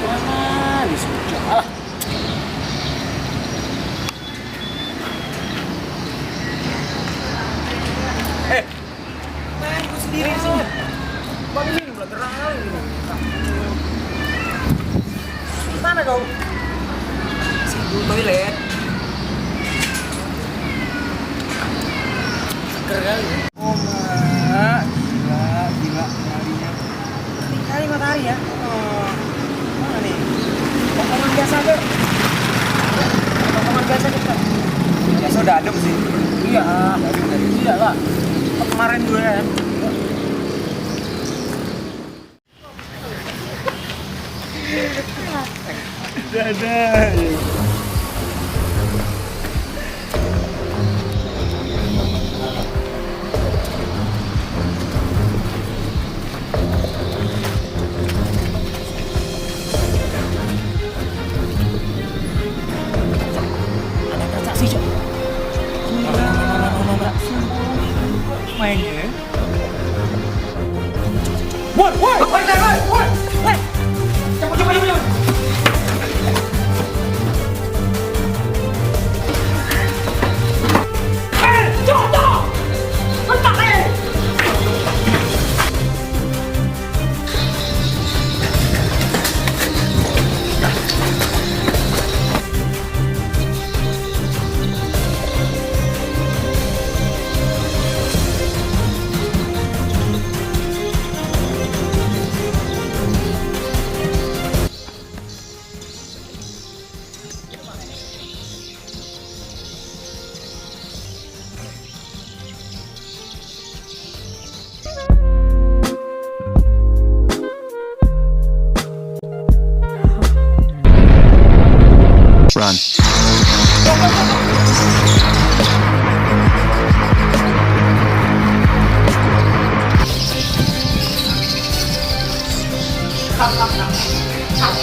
Mana disuruh alah. Main gue sendiri di sini. Bang ini belum terang kali ini. Mana kau? Sibuk toilet. Seger kali. Oh mak, gila mataharinya. Kali matahari ya. Oh, mana nih? Potongan biasa tuh. Potongan biasa kita. Biasa udah adem sih. Iya, iya lah. Kemarin dulu ya. Dadah. Ada transaksi, Cok. Mainnya. Woi, woi, woi, woi, woi, woi. Cepet, cepet, cepet. Run.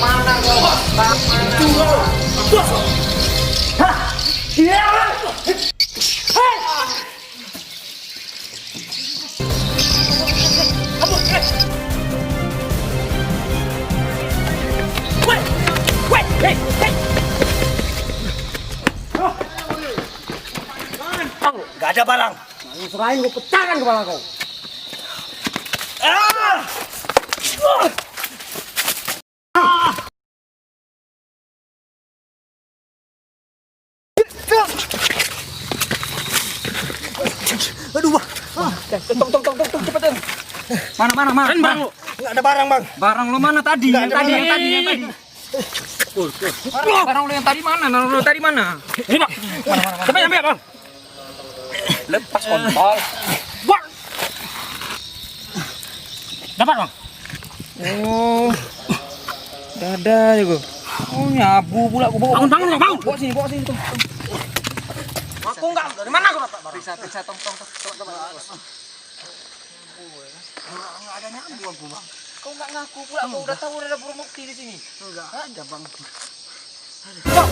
Mana kau? Hah? Iya. Hei. Kabur, Woi, woi, hei, hei. Bang, nggak ada barang. Serahin gue pecahkan kepala kau. Aduh, Bang. Tong, cepetan. Mana? Kan bang, Nggak ada barang, Bang. barang lo mana tadi? Nggak ada Yang barang. tadi. Barang lo yang tadi mana? Barang lo tadi mana? Ini bang. Sampai bang. Lepas kontol. Wah. Dapat bang. Oh, dada ya gua. Oh nyabu pula gua bawa. Bangun bang. Bawa sini tuh. Aku enggak. Dari mana gua dapat barang? Periksa tong. Nggak ada nyambu aku, Bang. Kau enggak ngaku pula. Kau udah tahu udah ada burung bukti di sini. Nggak ada, Bang. Bang.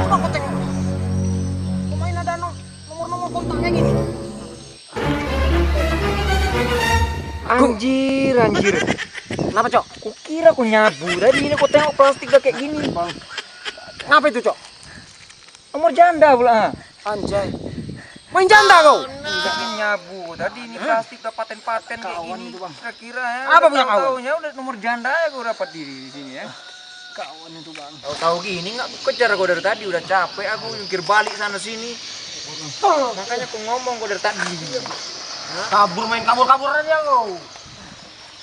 Bang kontak. Kau main ada nomor kontaknya gini. Anjir. Kenapa, Cok? Kukira kau nyabu. Tadi ini kau tengok plastik udah kayak gini. Bang. Ngapa itu, Cok? Nomor janda pula. Anjay. Main janda kau? Enggak nyabu. Tadi ini plastik udah paten-paten kayak Kawan gini. itu, Bang. Kira-kira ya. Apa punya kawan? Tahu-taunya udah nomor janda ya kau dapat di sini ya. Kawan itu, Bang. Tahu gini nggak aku kejar kau dari tadi udah capek aku jungkir balik sana sini. Makanya aku ngomong kau dari tadi. Kabur kaburan ya kau.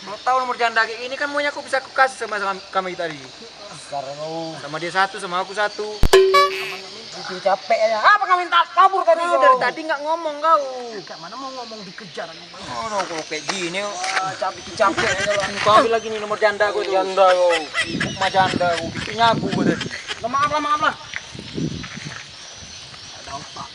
Mau tahu nomor janda kayak ini kan maunya aku bisa aku kasih sama kami tadi. Sekarang kau Sama dia satu, sama aku satu. bikin capek ya. Apa kau minta kabur tadi Kau kau? dari tadi nggak ngomong kau. Kayak mana mau ngomong dikejar nih, Bang. Oh, no, kalau kayak gini, Capek ya, Bang. kau ambil lagi nih nomor janda gue tuh. Janda kau. Sibuk sama janda, gue bikin nyabu gue tadi. Maaf lah. Ada otak.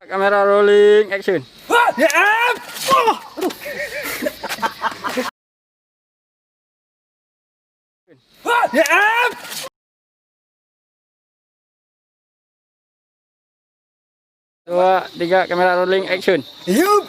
Kamera rolling action. Ya. Ya. 2, 3, kamera rolling action. Yup.